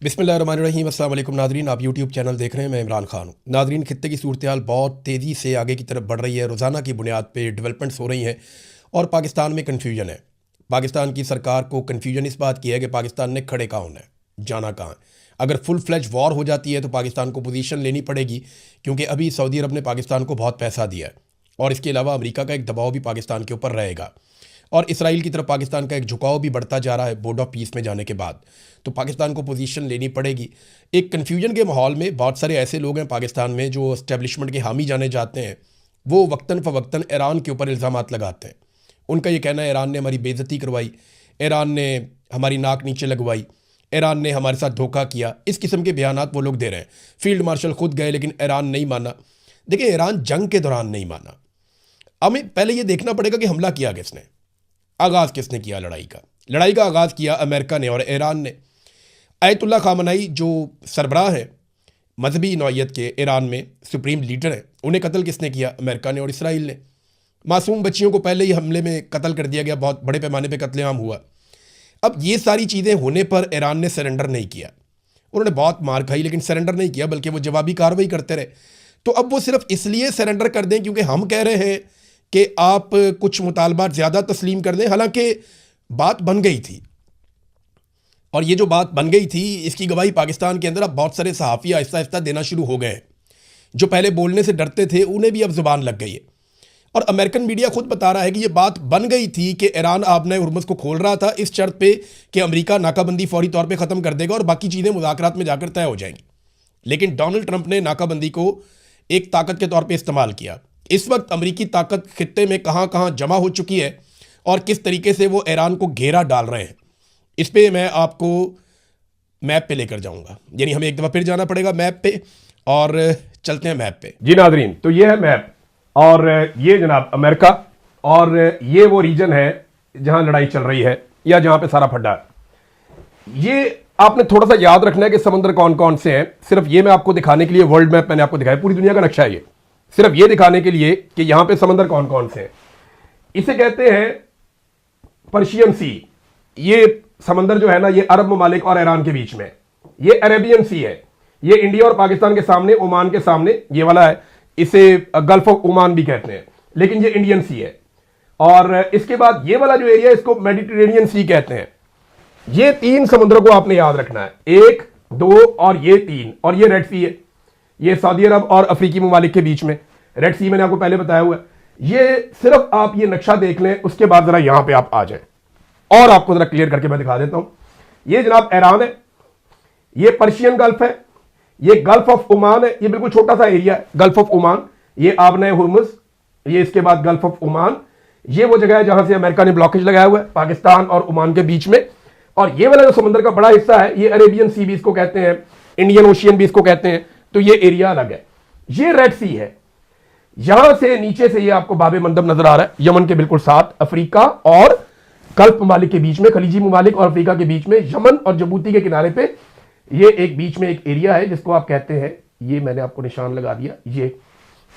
बिस्मिल्लाहिर्रहमानिर्रहीम। अस्सलाम वालेकुम नादरीन, आप यूट्यूब चैनल देख रहे हैं। मैं इमरान खान हूँ। नादरीन, खित्ते की सूरत हाल बहुत तेज़ी से आगे की तरफ बढ़ रही है। रोज़ाना की बुनियाद पे डेवलपमेंट्स हो रही हैं और पाकिस्तान में कन्फ्यूजन है। पाकिस्तान की सरकार को कन्फ्यूजन इस बात की है कि पाकिस्तान ने खड़े कहाँ होना है, जाना कहाँ है। अगर फुल फ्लैज वॉर हो जाती है तो पाकिस्तान को पोजीशन लेनी पड़ेगी, क्योंकि अभी सऊदी अरब ने पाकिस्तान को बहुत पैसा दिया है और इसके अलावा अमेरिका का एक दबाव भी पाकिस्तान के ऊपर रहेगा और इसराइल की तरफ पाकिस्तान का एक झुकाव भी बढ़ता जा रहा है बोर्ड ऑफ पीस में जाने के बाद। तो पाकिस्तान को पोजीशन लेनी पड़ेगी। एक कन्फ्यूजन के माहौल में बहुत सारे ऐसे लोग हैं पाकिस्तान में जो एस्टेब्लिशमेंट के हामी जाने जाते हैं। वो वक्तन फ़वक्तन ईरान के ऊपर इल्ज़ामात लगाते हैं। उनका ये कहना है ईरान ने हमारी बेइज्जती करवाई, ईरान ने हमारी नाक नीचे लगवाई, ईरान ने हमारे साथ धोखा किया। इस किस्म के बयानात वो लोग दे रहे हैं। फील्ड मार्शल खुद गए लेकिन ईरान नहीं माना। देखिए, ईरान जंग के दौरान नहीं माना। हमें पहले ये देखना पड़ेगा कि हमला किया किसने, आगाज़ किसने किया लड़ाई का आगाज़ किया अमेरिका ने और ईरान ने। आयतुल्ला खामनाई जो सरबराह है मजहबी नौइयत के ईरान में, सुप्रीम लीडर हैं, उन्हें कत्ल किसने किया? अमेरिका ने और इसराइल ने। मासूम बच्चियों को पहले ही हमले में कत्ल कर दिया गया, बहुत बड़े पैमाने पे कत्लेआम हुआ। अब ये सारी चीज़ें होने पर ईरान ने सरेंडर नहीं किया। उन्होंने बहुत मार खाई लेकिन सरेंडर नहीं किया, बल्कि वो जवाबी कार्रवाई करते रहे। तो अब वो सिर्फ इसलिए सरेंडर कर दें क्योंकि हम कह रहे हैं कि आप कुछ मुतालबात ज़्यादा तस्लीम कर दें, हालांकि बात बन गई थी। और ये जो बात बन गई थी इसकी गवाही पाकिस्तान के अंदर अब बहुत सारे सहाफ़ी आहिस्ता आहिस्ता देना शुरू हो गए हैं। जो पहले बोलने से डरते थे उन्हें भी अब ज़ुबान लग गई है। और अमेरिकन मीडिया खुद बता रहा है कि ये बात बन गई थी कि ईरान आबनाए हुर्मुज़ को खोल रहा था इस शर्त पे कि अमेरिका नाकाबंदी फौरी तौर पे ख़त्म कर देगा और बाकी चीज़ें मुज़ाकरात में जाकर तय हो जाएंगी। लेकिन डोनाल्ड ट्रंप ने नाकाबंदी को एक ताकत के तौर पर इस्तेमाल किया। इस वक्त अमेरिकी ताकत खित्ते में कहाँ कहाँ जमा हो चुकी है और किस तरीके से वो ईरान को घेरा डाल रहे हैं, इस पे मैं आपको मैप पे लेकर जाऊंगा। यानी हमें एक दफ़ा फिर जाना पड़ेगा मैप पे और चलते हैं मैप पे। जी नादरीन, तो ये है मैप और ये जनाब अमेरिका और ये वो रीजन है जहां लड़ाई चल रही है या जहां पे सारा फड्डा है। ये आपने थोड़ा सा याद रखना है कि समंदर कौन कौन से हैं। सिर्फ ये मैं आपको दिखाने के लिए वर्ल्ड मैप मैंने आपको दिखाया, पूरी दुनिया का नक्शा है ये, सिर्फ ये दिखाने के लिए कि यहां पे समंदर कौन कौन से हैं। इसे कहते हैं पर्शियन सी। ये समंदर जो है ना, ये अरब ममालिक और ईरान के बीच में। ये अरेबियन सी है, ये इंडिया और पाकिस्तान के सामने, ओमान के सामने ये वाला है। इसे गल्फ ऑफ ओमान भी कहते हैं, लेकिन ये इंडियन सी है। और इसके बाद ये वाला जो एरिया है इसको मेडिटेरेनियन सी कहते हैं। ये तीन समुद्रों को आपने याद रखना है, 1, 2 और ये 3। और ये रेड सी है, ये सऊदी अरब और अफ्रीकी ममालिक के बीच में। रेड सी मैंने आपको पहले बताया हुआ है। ये सिर्फ आप ये नक्शा देख लें, उसके बाद जरा यहां पे आप आ जाएं और आपको जरा क्लियर करके मैं दिखा देता हूं। ये जनाब ईरान है, ये पर्शियन गल्फ है, ये गल्फ ऑफ ओमान है। ये बिल्कुल छोटा सा एरिया है गल्फ ऑफ ओमान। ये आबनाए हुर्मुज़, ये इसके बाद गल्फ ऑफ ओमान। ये वो जगह है जहां से अमेरिका ने ब्लॉकेज लगाया हुआ है पाकिस्तान और ओमान के बीच में। और ये वाला जो समुद्र का बड़ा हिस्सा है, ये अरेबियन सी भी इसको कहते हैं, इंडियन ओशियन भी इसको कहते हैं। तो ये एरिया अलग है। ये रेड सी है, यहां से नीचे से ये आपको बाबे मंदब नजर आ रहा है, यमन के बिल्कुल साथ, अफ्रीका और गल्फ ममालिक के बीच में, खलीजी ममालिक और अफ्रीका के बीच में, यमन और जबूती के किनारे पे ये एक बीच में एक एरिया है जिसको आप कहते हैं, ये मैंने आपको निशान लगा दिया,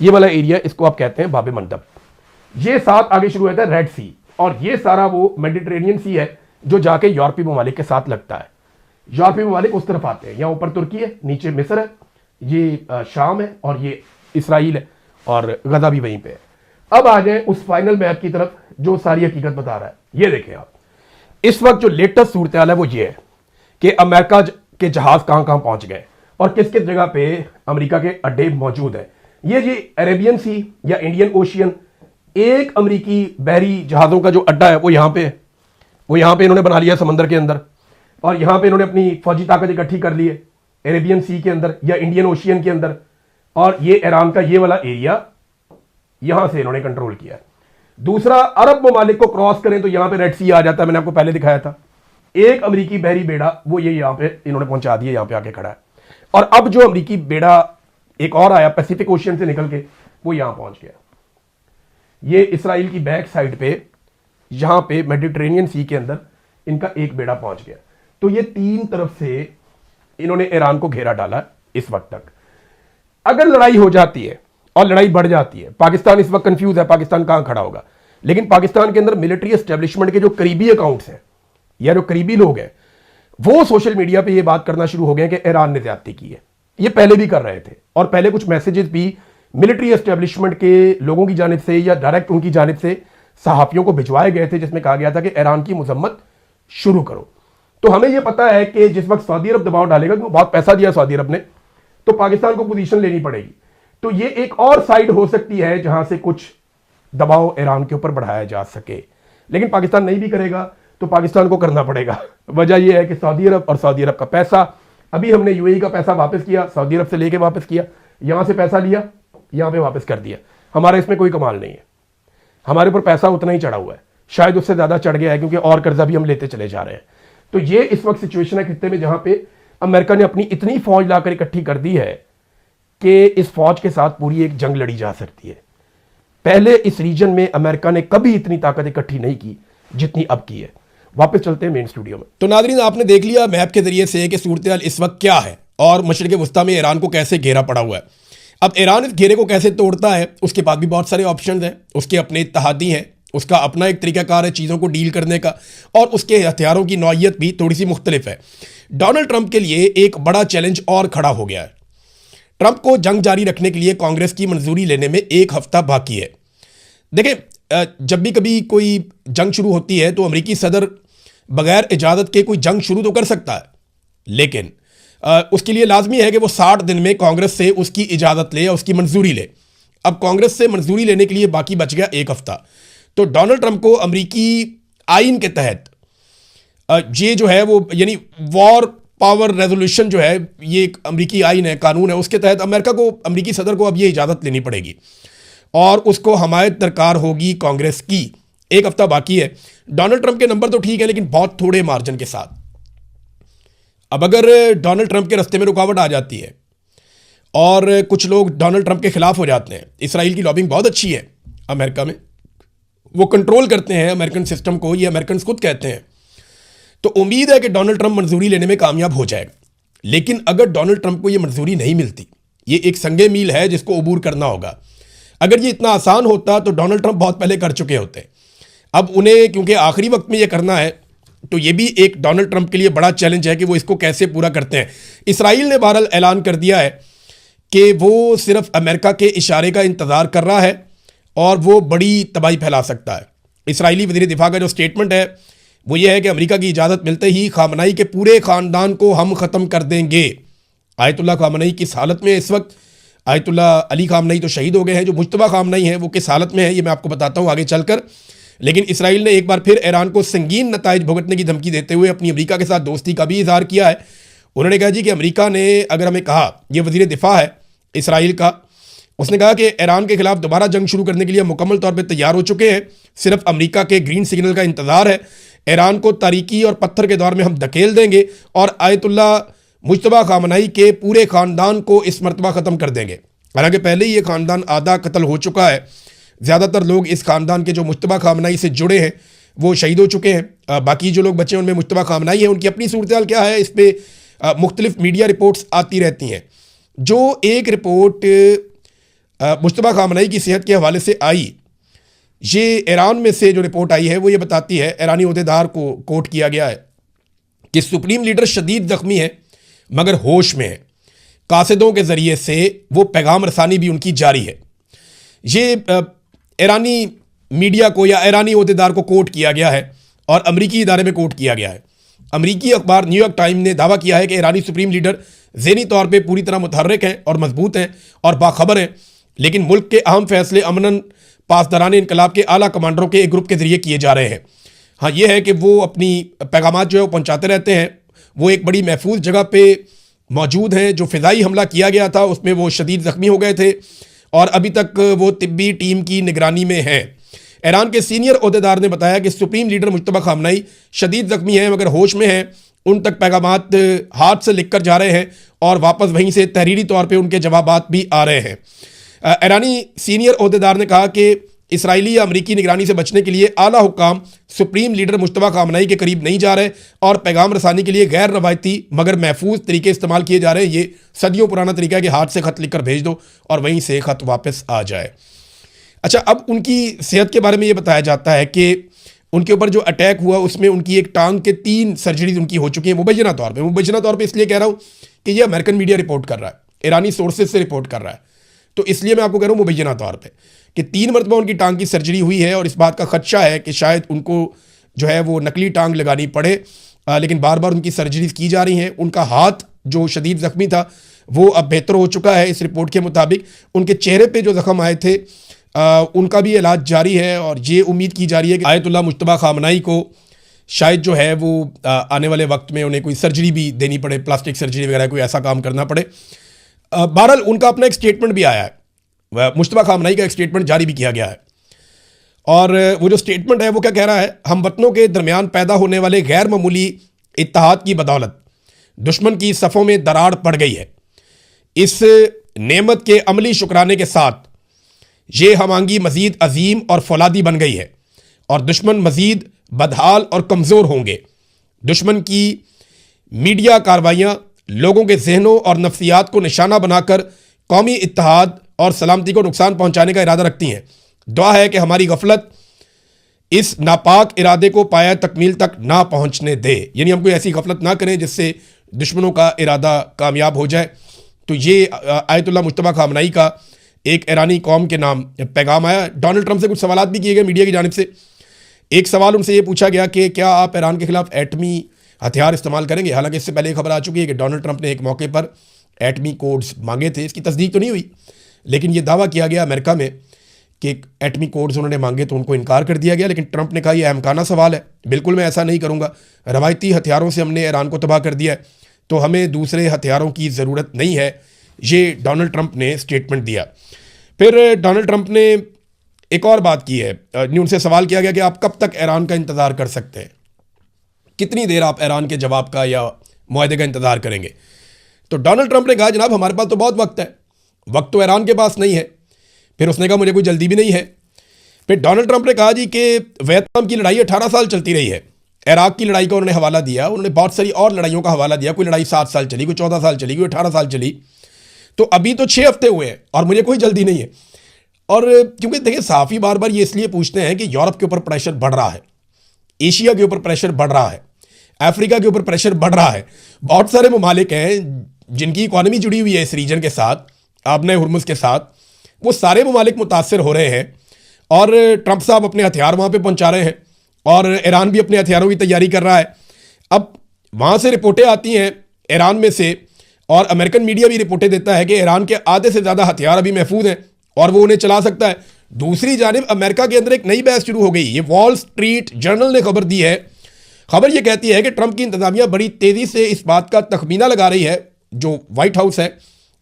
ये वाला एरिया, इसको आप कहते हैं बाबे मंदब। ये साथ आगे शुरू होता है रेड सी, और ये सारा वो मेडिटेरेनियन सी है जो जाके यूरोपीय ममालिक के साथ लगता है। यूरोपीय ममालिक उस तरफ आते हैं, यहां ऊपर तुर्की है, नीचे मिस्र है, ये शाम है और ये इसराइल है और गजा भी वहीं पे है। अब आ जाए उस फाइनल मैप की तरफ जो सारी हकीकत बता रहा है। ये देखें आप, इस वक्त जो लेटेस्ट सूरत हाल है वो ये है कि अमेरिका के जहाज कहां कहां पहुंच गए और किस किस जगह पे अमेरिका के अड्डे मौजूद है। ये जी अरेबियन सी या इंडियन ओशियन, एक अमेरिकी बहरी जहाजों का जो अड्डा है वो यहां पे है। वो यहां पे इन्होंने बना लिया समंदर के अंदर, और यहां पे इन्होंने अपनी फौजी ताकत इकट्ठी कर ली है अरेबियन सी के अंदर या इंडियन ओशियन के अंदर। और ये ईरान का ये वाला एरिया यहां से इन्होंने कंट्रोल किया। दूसरा, अरब ममालिक को क्रॉस करें तो यहां पे रेड सी आ जाता है, मैंने आपको पहले दिखाया था। एक अमेरिकी बहरी बेड़ा वो ये यहां पे इन्होंने पहुंचा दिया, यहां पे आके खड़ा है। और अब जो अमेरिकी बेड़ा एक और आया पैसिफिक ओशियन से निकल के, वो यहां पहुंच गया। ये इसराइल की बैक साइड पे, यहां पे मेडिटेरेनियन सी के अंदर इनका एक बेड़ा पहुंच गया। तो ये तीन तरफ से इन्होंने ईरान को घेरा डाला इस वक्त तक। अगर लड़ाई हो जाती है और लड़ाई बढ़ जाती है, पाकिस्तान इस वक्त कंफ्यूज है, पाकिस्तान कहां खड़ा होगा। लेकिन पाकिस्तान के अंदर मिलिट्री एस्टेब्लिशमेंट के जो करीबी अकाउंट्स हैं या जो करीबी लोग हैं, वो सोशल मीडिया पे ये बात करना शुरू हो गए कि ईरान ने ज्यादती की है। ये पहले भी कर रहे थे और पहले कुछ मैसेजेस भी मिलिट्री एस्टेब्लिशमेंट के लोगों की जानिब से या डायरेक्ट उनकी जानिब से सहाफियों को भिजवाए गए थे, जिसमें कहा गया था कि ईरान की मजम्मत शुरू करो। तो हमें यह पता है कि जिस वक्त सऊदी अरब दबाव डालेगा, क्योंकि बहुत पैसा दिया सऊदी अरब ने, तो पाकिस्तान को पोजीशन लेनी पड़ेगी। तो ये एक और साइड हो सकती है जहां से कुछ दबाव ईरान के ऊपर बढ़ाया जा सके, लेकिन पाकिस्तान नहीं भी करेगा तो पाकिस्तान को करना पड़ेगा। वजह यह है कि सऊदी अरब और सऊदी अरब का पैसा, अभी हमने यूएई का पैसा वापस किया, सऊदी अरब से लेके वापस किया, यहां से पैसा लिया, यहां पे वापस कर दिया। हमारा इसमें कोई कमाल नहीं है, हमारे ऊपर पैसा उतना ही चढ़ा हुआ है, शायद उससे ज्यादा चढ़ गया है, क्योंकि और कर्जा भी हम लेते चले जा रहे हैं। तो ये इस वक्त सिचुएशन है खित्ते में जहां पे अमेरिका ने अपनी इतनी फौज लाकर इकट्ठी कर दी है कि इस फौज के साथ पूरी एक जंग लड़ी जा सकती है। पहले इस रीजन में अमेरिका ने कभी इतनी ताकत इकट्ठी नहीं की जितनी अब की है। वापस चलते हैं मेन स्टूडियो में। तो नादरीन, आपने देख लिया मैप के जरिए से कि सूरत इस वक्त क्या है और मशरिक़ वस्ता में ईरान को कैसे घेरा पड़ा हुआ है। अब ईरान इस घेरे को कैसे तोड़ता है, उसके पास भी बहुत सारे ऑप्शन हैं, उसके अपने इत्तेहादी हैं, उसका अपना एक तरीकाकार है चीज़ों को डील करने का, और उसके हथियारों की नौइयत भी थोड़ी सी मुख्तलिफ है। डोनाल्ड ट्रंप के लिए एक बड़ा चैलेंज और खड़ा हो गया है। ट्रंप को जंग जारी रखने के लिए कांग्रेस की मंजूरी लेने में एक हफ्ता बाकी है। देखें, जब भी कभी कोई जंग शुरू होती है तो अमेरिकी सदर बगैर इजाज़त के कोई जंग शुरू तो कर सकता है, लेकिन उसके लिए लाजमी है कि वो 60 दिन में कांग्रेस से उसकी इजाज़त ले या उसकी मंजूरी ले। अब कांग्रेस से मंजूरी लेने के लिए बाकी बच गया एक हफ्ता। तो डोनाल्ड ट्रंप को अमेरिकी आइन के तहत ये जो है वो, यानी वॉर पावर रेजोल्यूशन जो है, ये एक अमेरिकी आइन है, कानून है, उसके तहत अमेरिकी सदर को अब ये इजाज़त लेनी पड़ेगी और उसको हमायत दरकार होगी कांग्रेस की। एक हफ्ता बाकी है। डोनाल्ड ट्रंप के नंबर तो ठीक है, लेकिन बहुत थोड़े मार्जिन के साथ। अब अगर डोनाल्ड ट्रंप के रास्ते में रुकावट आ जाती है और कुछ लोग डोनाल्ड ट्रंप के खिलाफ हो जाते हैं, इसराइल की लॉबिंग बहुत अच्छी है अमेरिका में, वो कंट्रोल करते हैं अमेरिकन सिस्टम को, ये अमेरिकन खुद कहते हैं, तो उम्मीद है कि डोनाल्ड ट्रंप मंजूरी लेने में कामयाब हो जाएगा। लेकिन अगर डोनाल्ड ट्रंप को ये मंजूरी नहीं मिलती, ये एक संगे मील है जिसको अबूर करना होगा। अगर ये इतना आसान होता तो डोनाल्ड ट्रंप बहुत पहले कर चुके होते। अब उन्हें क्योंकि आखिरी वक्त में ये करना है, तो ये भी एक डोनाल्ड ट्रंप के लिए बड़ा चैलेंज है कि वो इसको कैसे पूरा करते हैं। इसराइल ने बहरहाल ऐलान कर दिया है कि वो सिर्फ अमेरिका के इशारे का इंतज़ार कर रहा है और वो बड़ी तबाही फैला सकता है। इसराइली वज़ीर दिफा का जो स्टेटमेंट है वो ये है कि अमेरिका की इजाज़त मिलते ही खामनाई के पूरे ख़ानदान को हम ख़त्म कर देंगे। आयतुल्लाह खामनाई किस हालत में है इस वक्त? आयतुल्लाह अली खामनाई तो शहीद हो गए हैं, जो मुज्तबा खामनाई हैं वो किस हालत में है ये मैं आपको बताता हूँ आगे चलकर। लेकिन इसराइल ने एक बार फिर ईरान को संगीन नताइज भुगतने की धमकी देते हुए अपनी अमेरिका के साथ दोस्ती का भी इजहार किया है। उन्होंने कहा जी कि अमेरिका ने अगर हमें कहा, ये वज़ीर दिफा है इसराइल का, उसने कहा कि ईरान के खिलाफ दोबारा जंग शुरू करने के लिए मुकम्मल तौर पर तैयार हो चुके हैं, सिर्फ अमेरिका के ग्रीन सिग्नल का इंतज़ार है। ईरान को तारीकी और पत्थर के दौर में हम धकेल देंगे और आयतुल्लाह मुज्तबा खामनाई के पूरे ख़ानदान को इस मरतबा ख़त्म कर देंगे। हालांकि पहले ही ये ख़ानदान आधा कत्ल हो चुका है, ज़्यादातर लोग इस ख़ानदान के जो मुज्तबा खामनाई से जुड़े हैं वो शहीद हो चुके हैं। बाकी जो लोग बचे हैं उनमें मुज्तबा खामनाई है। उनकी अपनी सूरत हाल क्या है, इस पर मुख्तलिफ मीडिया रिपोर्ट्स आती रहती हैं। जो एक रिपोर्ट मुज्तबा खामनाई की सेहत के हवाले से आई, ये ईरान में से जो रिपोर्ट आई है वो ये बताती है, ईरानी ओहदेदार को कोट किया गया है कि सुप्रीम लीडर शदीद ज़ख्मी है मगर होश में है। कासिदों के ज़रिए से वो पैगाम रसानी भी उनकी जारी है। ये ईरानी मीडिया को या ईरानी ओहदेदार को कोट किया गया है और अमरीकी इदारे में कोट किया गया है। अमरीकी अखबार न्यूयॉर्क टाइम ने दावा किया है कि ईरानी सुप्रीम लीडर ज़हनी तौर पे पूरी तरह मुतहर्रिक हैं और मजबूत हैं और बाखबर हैं, लेकिन मुल्क के अहम फैसले अमनन पासदारान इनकलाब के आला कमांडरों के एक ग्रुप के ज़रिए किए जा रहे हैं। हाँ, ये है कि वो अपनी पैगामात जो है वो पहुँचाते रहते हैं। वो एक बड़ी महफूज जगह पर मौजूद हैं। जो फ़िज़ाई हमला किया गया था उसमें वो शदीद ज़ख्मी हो गए थे और अभी तक वो तिब्बी टीम की निगरानी में हैं। ईरान के सीनियर ओहदेदार ने बताया कि सुप्रीम लीडर मुज्तबा खामनाई शदीद ज़ख्मी हैं मगर होश में हैं। उन तक पैगामात हाथ से लिख कर जा रहे हैं और वापस वहीं से तहरीरी तौर पे उनके जवाबात भी आ रहे हैं। ईरानी सीनियर ओहदेदार ने कहा कि इसराइली या अमरीकी निगरानी से बचने के लिए आला हुक्काम सुप्रीम लीडर मुज्तबा खामनाई के करीब नहीं जा रहे और पैगाम रसानी के लिए गैर रवायती मगर महफूज तरीके इस्तेमाल किए जा रहे हैं। ये सदियों पुराना तरीका है कि हाथ से ख़त लिख कर भेज दो और वहीं से ख़त वापस आ जाए। अच्छा, अब उनकी सेहत के बारे में ये बताया जाता है कि उनके ऊपर जो अटैक हुआ उसमें उनकी एक टांग के 3 सर्जरीज उनकी हो चुकी हैं मुबैना तौर पे इसलिए कह रहा हूँ कि ये अमेरिकन मीडिया रिपोर्ट कर रहा है, ईरानी सोर्सेज से रिपोर्ट कर रहा है, तो इसलिए मैं आपको कह रहा हूँ मुबैना तौर पे कि 3 मरतबा उनकी टांग की सर्जरी हुई है और इस बात का खदशा है कि शायद उनको जो है वो नकली टांग लगानी पड़े, लेकिन बार बार उनकी सर्जरीज की जा रही हैं। उनका हाथ जो शदीद ज़ख्मी था वो अब बेहतर हो चुका है इस रिपोर्ट के मुताबिक। उनके चेहरे पे जो ज़ख्म आए थे उनका भी इलाज जारी है और ये उम्मीद की जा रही है कि आयतुल्लाह मुज्तबा खामनाई को शायद जो है वो आने वाले वक्त में उन्हें कोई सर्जरी भी देनी पड़े, प्लास्टिक सर्जरी वगैरह कोई ऐसा काम करना पड़े। बहरहाल उनका अपना एक स्टेटमेंट भी आया है, मुज्तबा खामनाई का एक स्टेटमेंट जारी भी किया गया है और वो जो स्टेटमेंट है वो क्या कह रहा है, हम वतनों के दरमियान पैदा होने वाले गैर मामूली इत्तेहाद की बदौलत दुश्मन की सफ़ों में दरार पड़ गई है। इस नेमत के अमली शुक्राने के साथ ये हमांगी मज़ीद अजीम और फौलादी बन गई है और दुश्मन मज़ीद बदहाल और कमज़ोर होंगे। दुश्मन की मीडिया कार्रवाइयाँ लोगों के जहनों और नफ्सियात को निशाना बनाकर कौमी इत्तेहाद और सलामती को नुकसान पहुँचाने का इरादा रखती हैं। दुआ है कि हमारी गफलत इस नापाक इरादे को पाया तकमील तक ना पहुँचने दे, यानी हम कोई ऐसी गफलत ना करें जिससे दुश्मनों का इरादा कामयाब हो जाए। तो ये आयतुल्लाह मुज्तबा खामनाई का एक ईरानी कौम के नाम पैगाम आया। डोनाल्ड ट्रंप से कुछ सवालात भी किए गए मीडिया की जानिब से। एक सवाल उनसे ये पूछा गया कि क्या आप ईरान के खिलाफ एटमी हथियार इस्तेमाल करेंगे। हालांकि इससे पहले खबर आ चुकी है कि डोनाल्ड ट्रंप ने एक मौके पर एटमी कोड्स मांगे थे, इसकी तस्दीक तो नहीं हुई, लेकिन ये दावा किया गया अमेरिका में कि एटमी कोड्स उन्होंने मांगे तो उनको इनकार कर दिया गया। लेकिन ट्रंप ने कहा यह अहमकाना सवाल है, बिल्कुल मैं ऐसा नहीं करूँगा, रवायती हथियारों से हमने ईरान को तबाह कर दिया है तो हमें दूसरे हथियारों की ज़रूरत नहीं है। ये डोनाल्ड ट्रंप ने स्टेटमेंट दिया। फिर डोनाल्ड ट्रंप ने एक और बात की है, उनसे सवाल किया गया कि आप कब तक ईरान का इंतज़ार कर सकते हैं, कितनी देर आप ईरान के जवाब का या मुआहदे का इंतज़ार करेंगे। तो डोनाल्ड ट्रंप ने कहा जनाब हमारे पास तो बहुत वक्त है, वक्त तो ईरान के पास नहीं है। फिर उसने कहा मुझे कोई जल्दी भी नहीं है। फिर डोनाल्ड ट्रंप ने कहा जी कि वियतनाम की लड़ाई 18 साल चलती रही है, इराक की लड़ाई का उन्होंने हवाला दिया, उन्होंने बहुत सारी और लड़ाइयों का हवाला दिया, कोई लड़ाई 7 साल चली, कोई 14 साल चली, कोई 18 साल चली, तो अभी तो 6 हफ्ते हुए हैं और मुझे कोई जल्दी नहीं है। और क्योंकि देखिए सहाफ़ी बार बार ये इसलिए पूछते हैं कि यूरोप के ऊपर प्रेशर बढ़ रहा है, एशिया के ऊपर प्रेशर बढ़ रहा है, अफ्रीका के ऊपर प्रेशर बढ़ रहा है। बहुत सारे ममालिक हैं जिनकी इकॉनमी जुड़ी हुई है इस रीजन के साथ, आबने हुर्मुज़ के साथ, वो सारे ममालिक मुतासर हो रहे हैं और ट्रंप साहब अपने हथियार वहाँ पे पहुँचा रहे हैं और ईरान भी अपने हथियारों की तैयारी कर रहा है। अब वहाँ से रिपोर्टें आती हैं ईरान में से और अमेरिकन मीडिया भी रिपोर्टें देता है कि ईरान के आधे से ज़्यादा हथियार अभी महफूज हैं और वो उन्हें चला सकता है। दूसरी जानिब अमेरिका के अंदर एक नई बहस शुरू हो गई। ये वॉल स्ट्रीट जर्नल ने खबर दी है। खबर ये कहती है कि ट्रंप की इंतजामिया बड़ी तेज़ी से इस बात का तखमीना लगा रही है, जो वाइट हाउस है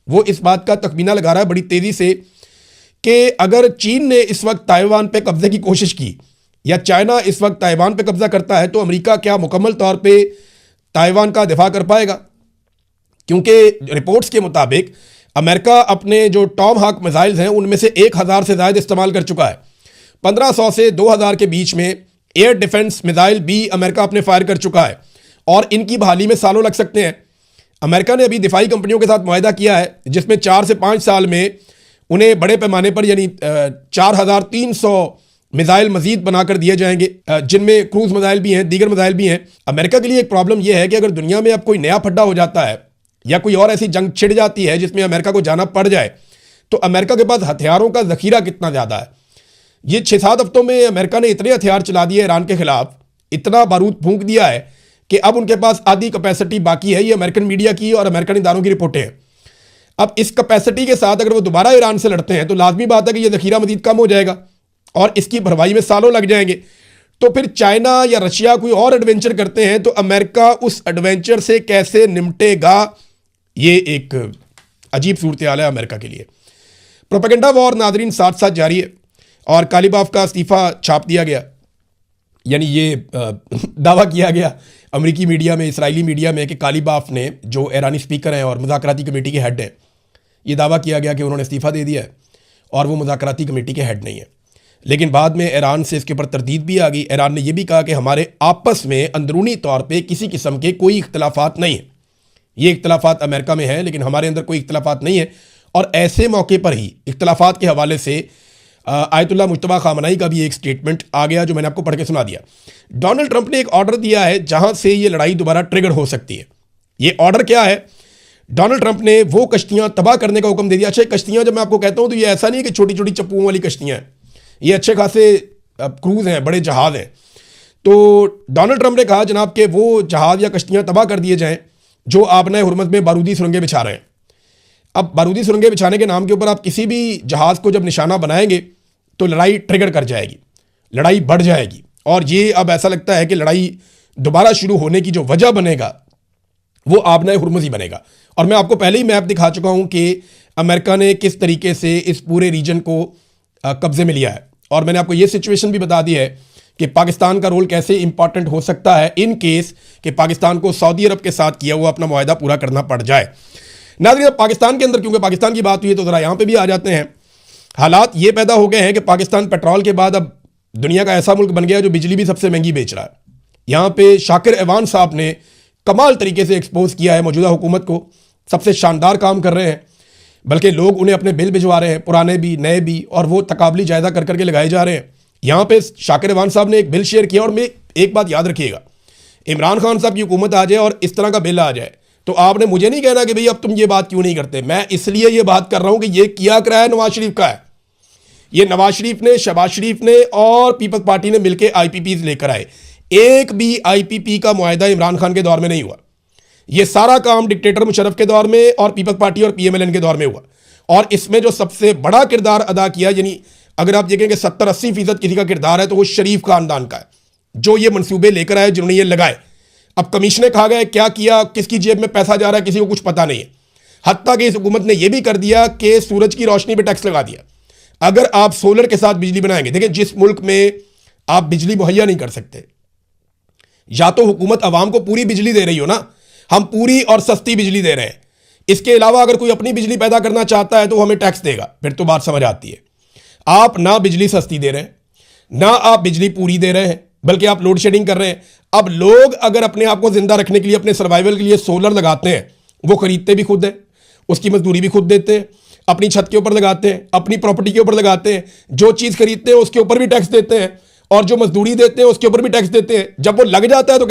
वो इस बात का तखमीना लगा रहा है बड़ी तेज़ी से कि अगर चीन ने इस वक्त ताइवान पे कब्जे की कोशिश की या चाइना इस वक्त ताइवान पे कब्जा करता है तो अमेरिका क्या मुकम्मल तौर पे ताइवान का दिफा कर पाएगा। क्योंकि रिपोर्ट्स के मुताबिक अमेरिका अपने जो टॉम हाक मिसाइल्स हैं उनमें से 1000 से ज़्यादा इस्तेमाल कर चुका है। 1500 से 2000 के बीच में एयर डिफेंस मिसाइल भी अमेरिका अपने फायर कर चुका है और इनकी बहाली में सालों लग सकते हैं। अमेरिका ने अभी दिफाई कंपनियों के साथ मुआहदा किया है जिसमें 4 से 5 साल में उन्हें बड़े पैमाने पर यानी 4300 मिसाइल मजीद बनाकर दिए जाएंगे, जिनमें क्रूज मिसाइल भी हैं, दीगर मिसाइल भी हैं। अमेरिका के लिए एक प्रॉब्लम यह है कि अगर दुनिया में अब कोई नया फड्डा हो जाता है या कोई और ऐसी जंग छिड़ जाती है जिसमें अमेरिका को जाना पड़ जाए तो अमेरिका के पास हथियारों का जखीरा कितना ज़्यादा है। ये 6-7 हफ्तों में अमेरिका ने इतने हथियार चला दिए ईरान के खिलाफ, इतना बारूद फूंक दिया है कि अब उनके पास आधी कैपेसिटी बाकी है। ये अमेरिकन मीडिया की और अमेरिकन इदारों की रिपोर्टें हैं। अब इस कैपेसिटी के साथ अगर वो दोबारा ईरान से लड़ते हैं तो लाजमी बात है कि ये जखीरा मजीद कम हो जाएगा और इसकी भरवाई में सालों लग जाएंगे। तो फिर चाइना या रशिया कोई और एडवेंचर करते हैं तो अमेरिका उस एडवेंचर से कैसे निपटेगा, ये एक अजीब सूरत हाल है अमेरिका के लिए। प्रोपेगेंडा वॉर नादरीन साथ साथ जारी है और कालीबाफ का इस्तीफ़ा छाप दिया गया, यानी ये दावा किया गया अमेरिकी मीडिया में, इसराइली मीडिया में कि कालीबाफ ने, जो ईरानी स्पीकर हैं और मुज़ाकराती कमेटी के हेड हैं, ये दावा किया गया कि उन्होंने इस्तीफ़ा दे दिया है और वो मुज़ाकराती कमेटी के हेड नहीं है। लेकिन बाद में ईरान से इसके ऊपर तरदीद भी आ गई। ईरान ने यह भी कहा कि हमारे आपस में अंदरूनी तौर पे किसी किस्म के कोई इख्तलाफात नहीं है। ये इख्तलाफात अमेरिका में हैं लेकिन हमारे अंदर कोई इख्तलाफात नहीं है और ऐसे मौके पर ही इख्तलाफात के हवाले से आयतुल्लाह मुज्तबा खामनाई का भी एक स्टेटमेंट आ गया जो मैंने आपको पढ़ के सुना दिया। डोनाल्ड ट्रंप ने एक ऑर्डर दिया है जहां से ये लड़ाई दोबारा ट्रिगर हो सकती है। ये ऑर्डर क्या है? डोनाल्ड ट्रंप ने वो कश्तियां तबाह करने का हुक्म दे दिया। अच्छा, कश्तियां जब मैं आपको कहता हूं तो ये ऐसा नहीं है कि छोटी छोटी चप्पुओं वाली कश्तियां हैं, ये अच्छे खासे क्रूज हैं, बड़े जहाज हैं। तो डोनाल्ड ट्रंप ने कहा जनाब कि वो जहाज या कश्तियां तबाह कर दिए जाएं जो आपने हुरमत में बारूदी सुरंगें बिछा रहे हैं। अब बारूदी सुरंगें बिछाने के नाम के ऊपर आप किसी भी जहाज को जब निशाना बनाएंगे तो लड़ाई ट्रिगर कर जाएगी, लड़ाई बढ़ जाएगी। और ये अब ऐसा लगता है कि लड़ाई दोबारा शुरू होने की जो वजह बनेगा वो आबना हुरमुज़ ही बनेगा। और मैं आपको पहले ही मैप दिखा चुका हूं कि अमेरिका ने किस तरीके से इस पूरे रीजन को कब्जे में लिया है। और मैंने आपको ये सिचुएशन भी बता दी है कि पाकिस्तान का रोल कैसे इंपॉर्टेंट हो सकता है इन केस कि पाकिस्तान को सऊदी अरब के साथ किया हुआ अपना मुआहदा पूरा करना पड़ जाए। नाज़रीन, अब पाकिस्तान के अंदर क्योंकि पाकिस्तान की बात हुई है तो ज़रा यहाँ पे भी आ जाते हैं। हालात ये पैदा हो गए हैं कि पाकिस्तान पेट्रोल के बाद अब दुनिया का ऐसा मुल्क बन गया जो बिजली भी सबसे महंगी बेच रहा है। यहाँ पे शाकिर एवान साहब ने कमाल तरीके से एक्सपोज किया है मौजूदा हुकूमत को, सबसे शानदार काम कर रहे हैं, बल्कि लोग उन्हें अपने बिल भिजवा रहे हैं, पुराने भी नए भी, और वो तकाबली जायज़ा कर करके लगाए जा रहे हैं। यहाँ पे शाकिर एवान साहब ने एक बिल शेयर किया और मैं एक बात याद रखिएगा, इमरान खान साहब की हुकूमत आ जाए और इस तरह का बिल आ जाए तो आपने मुझे नहीं कहना कि भाई अब तुम ये बात क्यों नहीं करते। मैं इसलिए ये बात कर रहा हूं कि ये किया कराया नवाज शरीफ का है। ये नवाज शरीफ ने, शहबाज शरीफ ने और पीपल्स पार्टी ने मिलकर आईपीपीज लेकर आए। एक भी आईपीपी का मुआहदा इमरान खान के दौर में नहीं हुआ। ये सारा काम डिक्टेटर मुशर्रफ के दौर में और पीपल्स पार्टी और पीएमएलएन के दौर में हुआ। और इसमें जो सबसे बड़ा किरदार अदा किया, यानी अगर आप देखेंगे 70-80% किसी का किरदार है तो वो शरीफ खानदान का है, जो ये मंसूबे लेकर आए, जिन्होंने ये लगाए। अब कमीशने खा गए, क्या किया, किसकी जेब में पैसा जा रहा है किसी को कुछ पता नहीं है। हत्ता कि इस हुकूमत ने यह भी कर दिया कि सूरज की रोशनी पर टैक्स लगा दिया। अगर आप सोलर के साथ बिजली बनाएंगे, देखिए जिस मुल्क में आप बिजली मुहैया नहीं कर सकते, या तो हुकूमत आवाम को पूरी बिजली दे रही हो ना, हम पूरी और सस्ती बिजली दे रहे हैं, इसके अलावा अगर कोई अपनी बिजली पैदा करना चाहता है तो हमें टैक्स देगा, फिर तो बात समझ आती है। आप ना बिजली सस्ती दे रहे हैं, ना आप बिजली पूरी दे रहे हैं, बल्कि आप लोड शेडिंग कर रहे हैं। अब लोग अगर अपने आप को जिंदा रखने के लिए, अपने सर्वाइवल के लिए सोलर लगाते हैं, वो खरीदते भी खुद हैं, उसकी मजदूरी भी खुद देते हैं, अपनी छत के ऊपर लगाते हैं, अपनी प्रॉपर्टी के ऊपर लगाते हैं, जो चीज़ खरीदते हैं उसके ऊपर भी टैक्स देते हैं, और जो मजदूरी देते हैं उसके ऊपर भी टैक्स देते हैं। जब वो लग जाता है तो